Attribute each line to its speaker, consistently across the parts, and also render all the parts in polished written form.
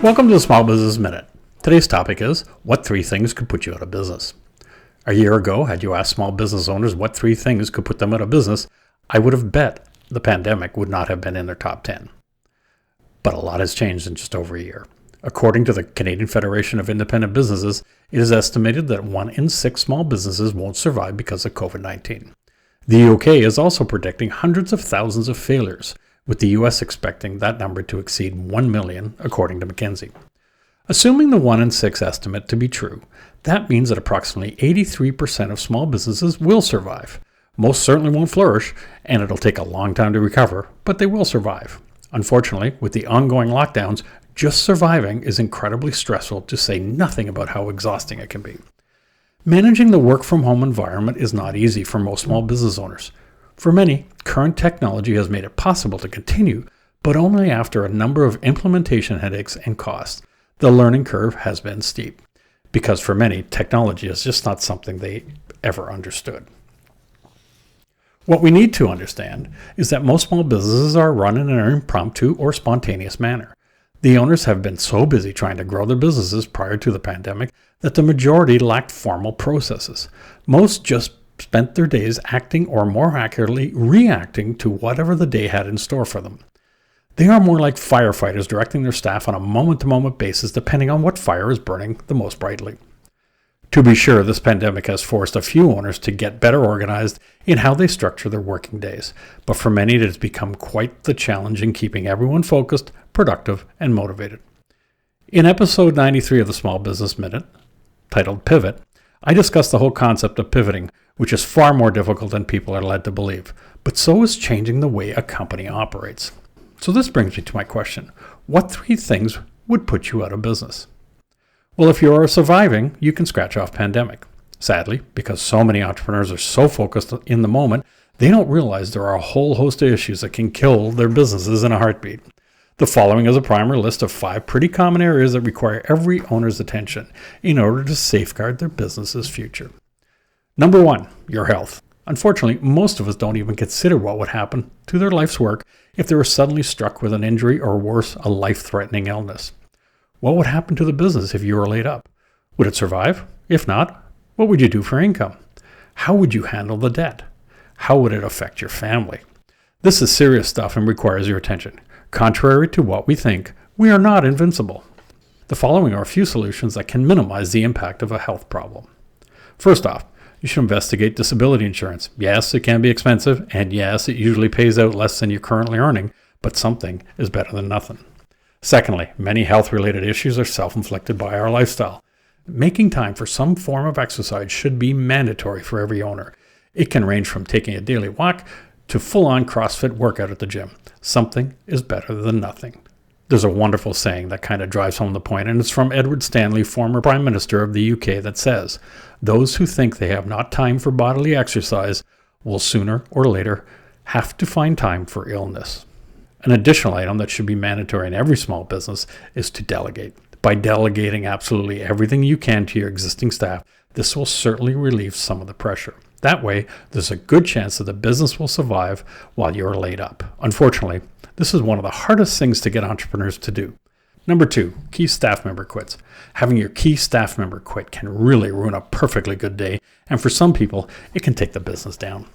Speaker 1: Welcome to the Small Business Minute. Today's topic is, what 3 things could put you out of business? A year ago, had you asked small business owners what 3 things could put them out of business, I would have bet the pandemic would not have been in their top 10. But a lot has changed in just over a year. According to the Canadian Federation of Independent Businesses, it is estimated that 1 in 6 small businesses won't survive because of COVID-19. The UK is also predicting hundreds of thousands of failures, with the US expecting that number to exceed 1 million, according to McKinsey. Assuming the 1 in 6 estimate to be true, that means that approximately 83% of small businesses will survive. Most certainly won't flourish, and it'll take a long time to recover, but they will survive. Unfortunately, with the ongoing lockdowns, just surviving is incredibly stressful, to say nothing about how exhausting it can be. Managing the work-from-home environment is not easy for most small business owners. For many, current technology has made it possible to continue, but only after a number of implementation headaches and costs. The learning curve has been steep, because for many, technology is just not something they ever understood. What we need to understand is that most small businesses are run in an impromptu or spontaneous manner. The owners have been so busy trying to grow their businesses prior to the pandemic that the majority lacked formal processes. Most just spent their days acting, or more accurately, reacting to whatever the day had in store for them. They are more like firefighters directing their staff on a moment-to-moment basis depending on what fire is burning the most brightly. To be sure, this pandemic has forced a few owners to get better organized in how they structure their working days, but for many it has become quite the challenge in keeping everyone focused, productive, and motivated. In episode 93 of the Small Business Minute, titled Pivot, I discussed the whole concept of pivoting, which is far more difficult than people are led to believe, but so is changing the way a company operates. So this brings me to my question: what 3 things would put you out of business? Well, if you are surviving, you can scratch off pandemic. Sadly, because so many entrepreneurs are so focused in the moment, they don't realize there are a whole host of issues that can kill their businesses in a heartbeat. The following is a primary list of 5 pretty common areas that require every owner's attention in order to safeguard their business's future. Number 1, your health. Unfortunately, most of us don't even consider what would happen to their life's work if they were suddenly struck with an injury, or worse, a life-threatening illness. What would happen to the business if you were laid up? Would it survive? If not, what would you do for income? How would you handle the debt? How would it affect your family? This is serious stuff and requires your attention. Contrary to what we think, we are not invincible. The following are a few solutions that can minimize the impact of a health problem. First off, you should investigate disability insurance. Yes, it can be expensive, and yes, it usually pays out less than you're currently earning, but something is better than nothing. Secondly, many health-related issues are self-inflicted by our lifestyle. Making time for some form of exercise should be mandatory for every owner. It can range from taking a daily walk to full-on CrossFit workout at the gym. Something is better than nothing. There's a wonderful saying that kind of drives home the point, and it's from Edward Stanley, former Prime Minister of the UK, that says, "Those who think they have not time for bodily exercise will sooner or later have to find time for illness." An additional item that should be mandatory in every small business is to delegate. By delegating absolutely everything you can to your existing staff, this will certainly relieve some of the pressure. That way, there's a good chance that the business will survive while you're laid up. Unfortunately, this is one of the hardest things to get entrepreneurs to do. Number 2, key staff member quits. Having your key staff member quit can really ruin a perfectly good day, and for some people, it can take the business down.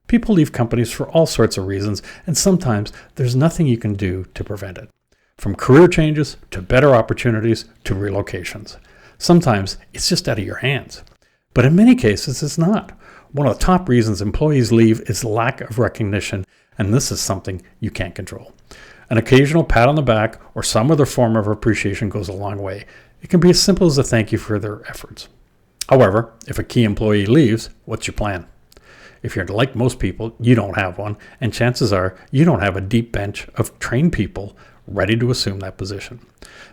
Speaker 1: People leave companies for all sorts of reasons, and sometimes there's nothing you can do to prevent it. From career changes, to better opportunities, to relocations. Sometimes it's just out of your hands. But in many cases, it's not. One of the top reasons employees leave is lack of recognition, and this is something you can't control. An occasional pat on the back or some other form of appreciation goes a long way. It can be as simple as a thank you for their efforts. However, if a key employee leaves, what's your plan? If you're like most people, you don't have one, and chances are you don't have a deep bench of trained people ready to assume that position.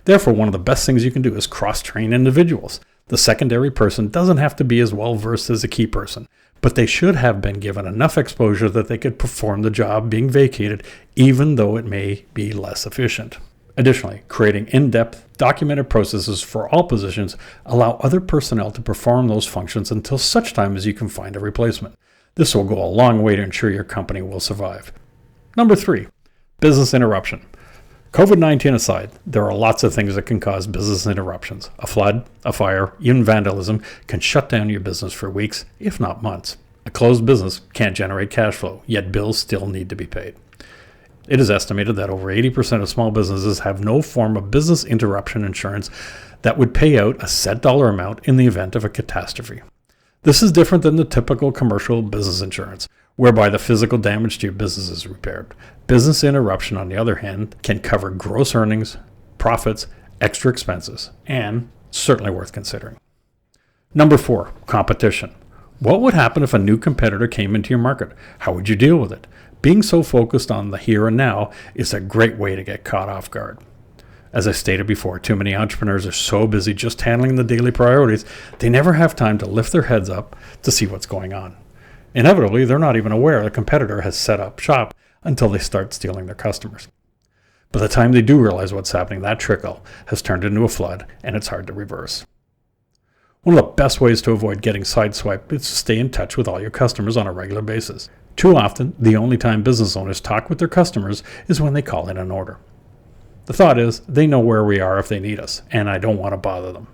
Speaker 1: Therefore, one of the best things you can do is cross-train individuals. The secondary person doesn't have to be as well-versed as a key person, but they should have been given enough exposure that they could perform the job being vacated, even though it may be less efficient. Additionally, creating in-depth, documented processes for all positions allow other personnel to perform those functions until such time as you can find a replacement. This will go a long way to ensure your company will survive. Number 3, business interruption. COVID-19 aside, there are lots of things that can cause business interruptions. A flood, a fire, even vandalism can shut down your business for weeks, if not months. A closed business can't generate cash flow, yet bills still need to be paid. It is estimated that over 80% of small businesses have no form of business interruption insurance that would pay out a set dollar amount in the event of a catastrophe. This is different than the typical commercial business insurance, whereby the physical damage to your business is repaired. Business interruption, on the other hand, can cover gross earnings, profits, extra expenses, and certainly worth considering. Number 4, competition. What would happen if a new competitor came into your market? How would you deal with it? Being so focused on the here and now is a great way to get caught off guard. As I stated before, too many entrepreneurs are so busy just handling the daily priorities, they never have time to lift their heads up to see what's going on. Inevitably, they're not even aware a competitor has set up shop until they start stealing their customers. By the time they do realize what's happening, that trickle has turned into a flood, and it's hard to reverse. One of the best ways to avoid getting sideswiped is to stay in touch with all your customers on a regular basis. Too often, the only time business owners talk with their customers is when they call in an order. The thought is, they know where we are if they need us, and I don't want to bother them.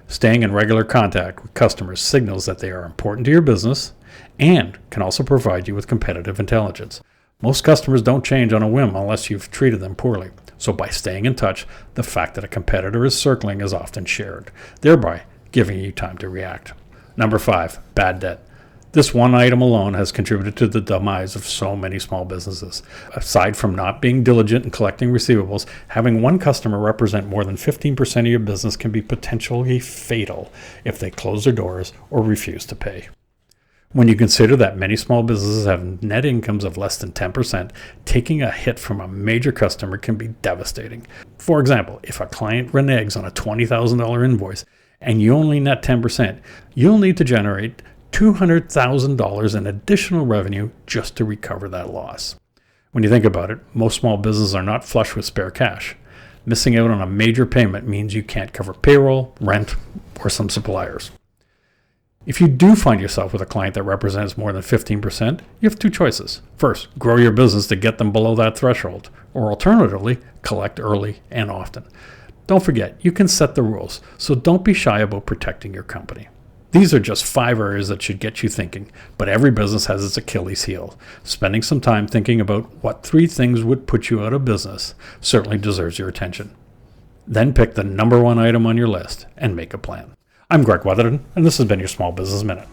Speaker 1: Staying in regular contact with customers signals that they are important to your business and can also provide you with competitive intelligence. Most customers don't change on a whim unless you've treated them poorly. So by staying in touch, the fact that a competitor is circling is often shared, thereby giving you time to react. Number 5, bad debt. This one item alone has contributed to the demise of so many small businesses. Aside from not being diligent in collecting receivables, having one customer represent more than 15% of your business can be potentially fatal if they close their doors or refuse to pay. When you consider that many small businesses have net incomes of less than 10%, taking a hit from a major customer can be devastating. For example, if a client reneges on a $20,000 invoice and you only net 10%, you'll need to generate $200,000 in additional revenue just to recover that loss. When you think about it, most small businesses are not flush with spare cash. Missing out on a major payment means you can't cover payroll, rent, or some suppliers. If you do find yourself with a client that represents more than 15%, you have 2 choices. First, grow your business to get them below that threshold, or alternatively, collect early and often. Don't forget, you can set the rules, so don't be shy about protecting your company. These are just 5 areas that should get you thinking, but every business has its Achilles heel. Spending some time thinking about what 3 things would put you out of business certainly deserves your attention. Then pick the number 1 item on your list and make a plan. I'm Greg Weatherden, and this has been your Small Business Minute.